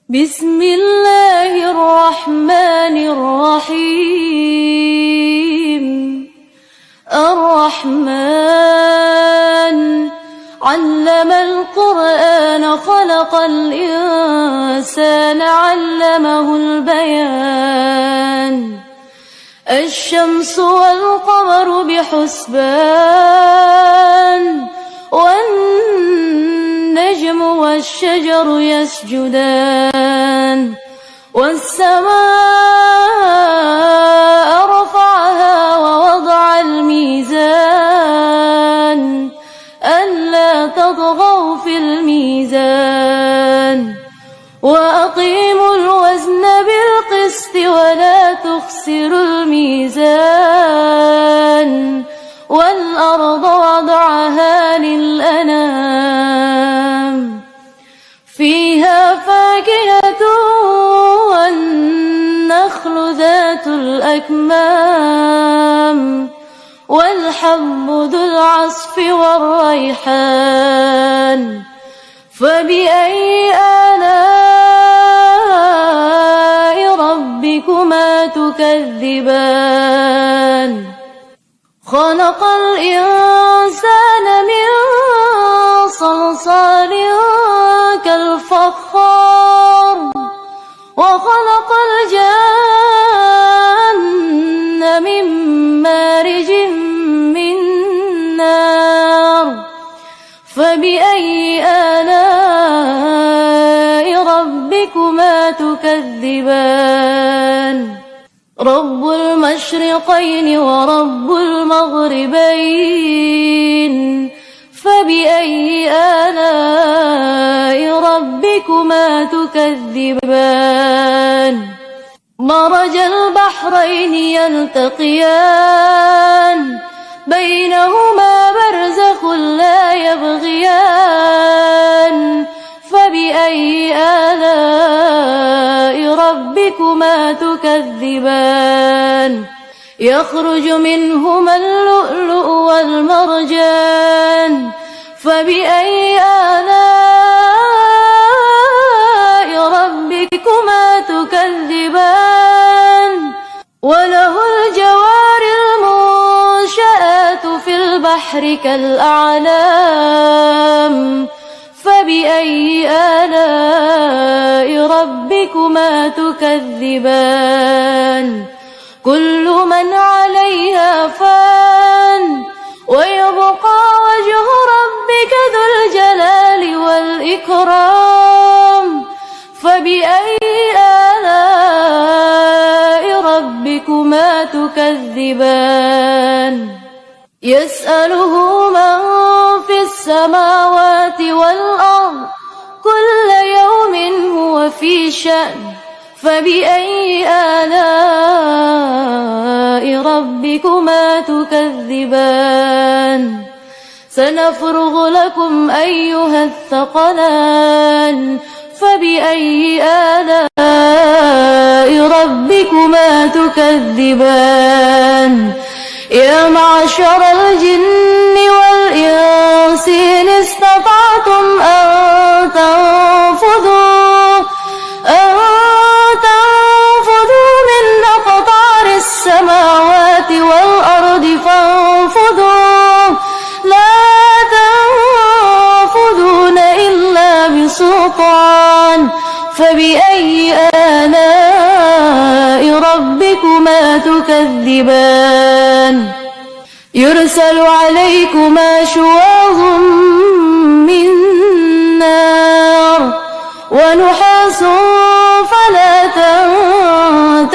بسم الله الرحمن الرحيم. الرحمن علم القرآن خلق الإنسان علمه البيان. الشمس والقمر بحسبان والنجم والشجر يسجدان. والسماء رفعها ووضع الميزان ألا تطغوا في الميزان وأقيموا الوزن بالقسط ولا تخسروا الميزان. والأرض وضعها للأنام فيها فاكهة والنخل ذات الأكمام والحب ذو العصف والريحان. فبأي آلاء ربكما تكذبان؟ خلق الإنسان من صلصال كالفخار وخلق الجن من مارج من نار. فبأي آلاء ربكما تكذبان؟ رب المشرقين ورب المغربين. فبأي آلاء ربكما تكذبان؟ مرج البحرين يلتقيان بينهما برزخ لا يبغيان. فبأي آلاء ربكما تكذبان؟ يخرج منهما اللؤلؤ والمرجان. فبأي آلاء ربكما تكذبان؟ وله الجوار المنشآت في البحر كالأعلام. فبأي آلاء ربكما تكذبان؟ كل من عليها فان ويبقى وجه ربك ذو الجلال والإكرام. فبأي آلاء ربكما تكذبان؟ يسأله من في السماوات والأرض كل يوم هو في شأن. فبأي آلاء ربكما تكذبان؟ سنفرغ لكم أيها الثقلان. فبأي آلاء ربكما تكذبان؟ يا معشر الجن والإنس إن استطعتم أن تنفذوا من أقطار السماوات والأرض فانفذوا لا تنفذون إلا بسلطان. فبأي آلاء ربكما تكذبان؟ يرسل عليكما شواظ من نار ونحاس فلا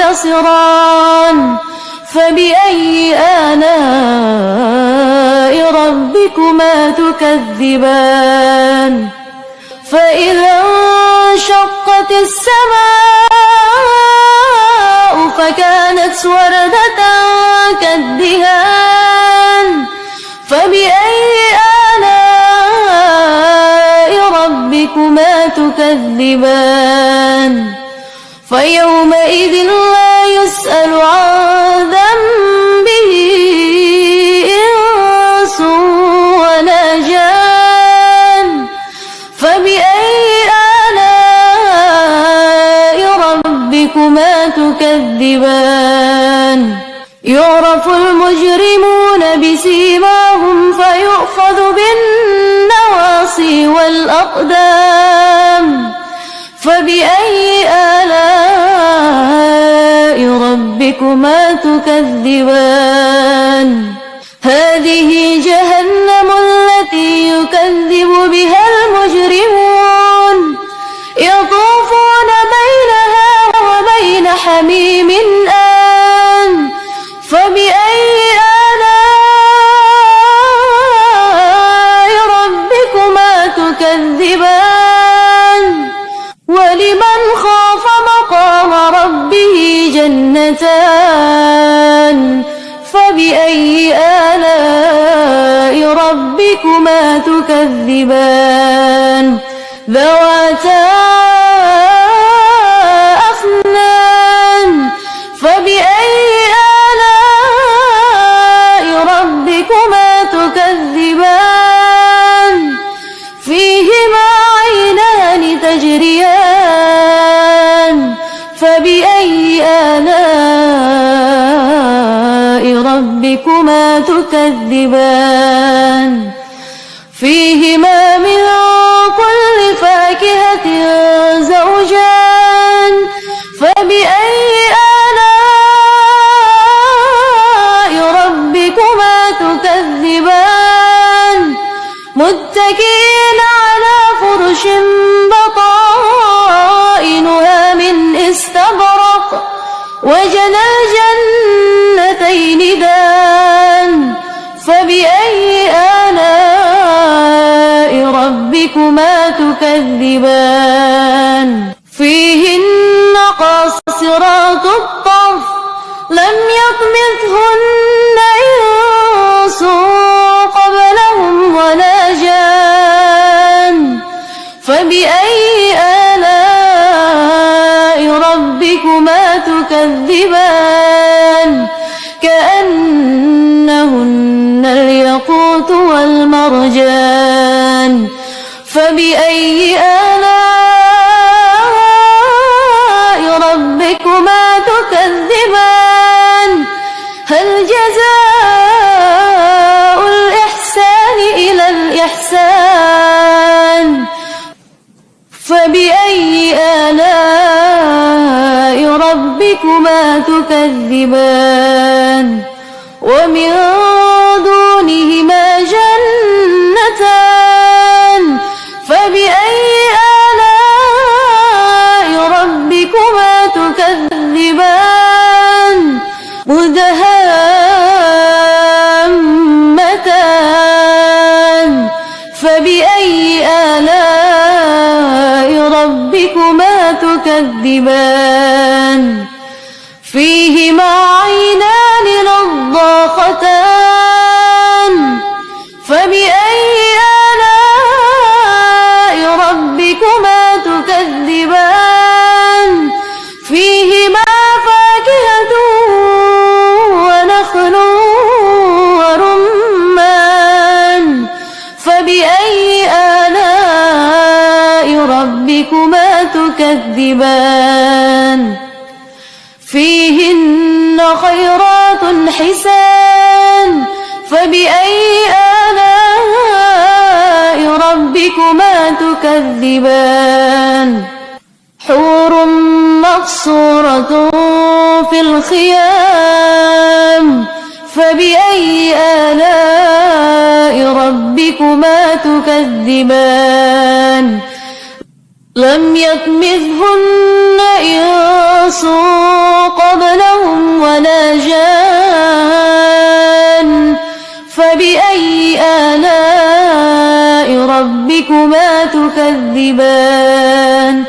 تنتصران. فبأي آلاء ربكما تكذبان؟ فإذا انشقت السماء فكانت وردة كالدهان. فبأي آلاء ربكما تكذبان؟ فيومئذ لا يسأل عن ذنبه إنس ولا جان. فبأي آلاء تكذبان يعرف المجرمون بسيماهم فيؤخذ بالنواصي والأقدام فبأي آلاء ربكما تكذبان هذه جهنم التي يكذب بها المجرمون يطوفون بينها وبين حميم آن فبأي آلاء ربكما تكذبان ولمن خاف مقام ربه جنتان فبأي آلاء ربكما تكذبان ذواتا أفنان فبأي آلاء ربكما تكذبان فيهما عينان تجريان فبأي آلاء ربكما تكذبان فيهما من كل فاكهة زوجان فبأي آلاء ربكما تكذبان متكئين على فرش بطائنها من استبرق وجنى الجنتين دان فبأي آلاء ربكما تكذبان فيهن قاصرات الطرف لم يطمثهن إنس قبلهم ولا جان فبأي آلاء ربكما تكذبان كأنهن الياقوت والمرجان فبأي آلاء ربكما تكذبان هل جزاء الإحسان إلى الإحسان فبأي آلاء ربكما تكذبان ومن دونهما جنتان فبأي آلاء ربكما تكذبان مدهامتان فبأي آلاء ربكما تكذبان فيهما عينان نضاختان فبأي آلاء ربكما تكذبان فيهما فاكهة ونخل ورمان فبأي آلاء ربكما تكذبان فيهن خيرات حسان فبأي آلاء ربكما تكذبان حور مقصورة في الخيام فبأي آلاء ربكما تكذبان لم يطمثهن إنس قبلهم ولا جان فبأي آلاء ربكما تكذبان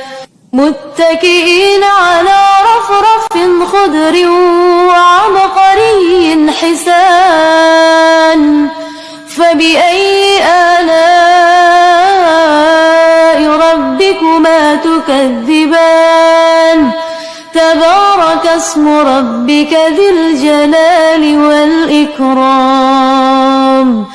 متكئين على رفرف خضر وعبقري حسان فبأي آلاء ربكما تكذبان تبارك اسم ربك ذي الجلال والإكرام